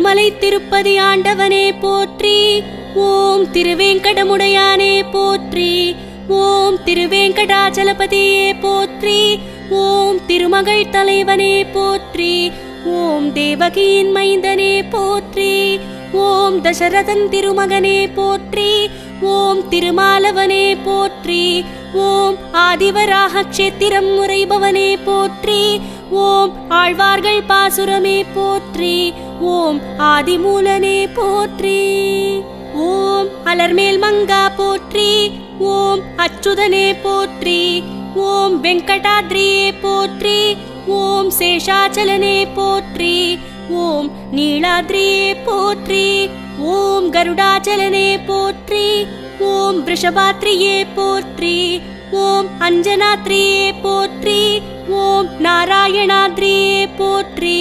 திருமலை திருப்பதி ஆண்டவனே போற்றி. ஓம் திருவேங்கடமுடையானே போற்றி. ஓம் திருவேங்கடாச்சலபதியே போற்றி. ஓம் திருமகள் தலைவனே போற்றி. ஓம் தேவகியின் மைந்தனே போற்றி. ஓம் தசரதன் திருமகனே போற்றி. ஓம் திருமாலவனே போற்றி. ஓம் ஆதிவராக க்ஷேத்திரம் உரைபவனே போற்றி. ஓம் ஆழ்வார்கள் பாசுரமே போற்றி. ஓம் ஆதிமூலனே போற்றி. ஓம் அலர்மேல் மங்கா போற்றி. ஓம் அச்சுதனே போற்றி. ஓம் வெங்கடாத்ரியே போற்றி. ஓம் சேஷாச்சலனே போற்றி. ஓம் நீலாத்ரியே போற்றி. ஓம் கருடாச்சலனே போற்றி. ஓம் ரிஷபாத்ரியே போற்றி. ஓம் அஞ்சனாத்ரியே போற்றி. ஓம் நாராயணாத்ரியே போற்றி.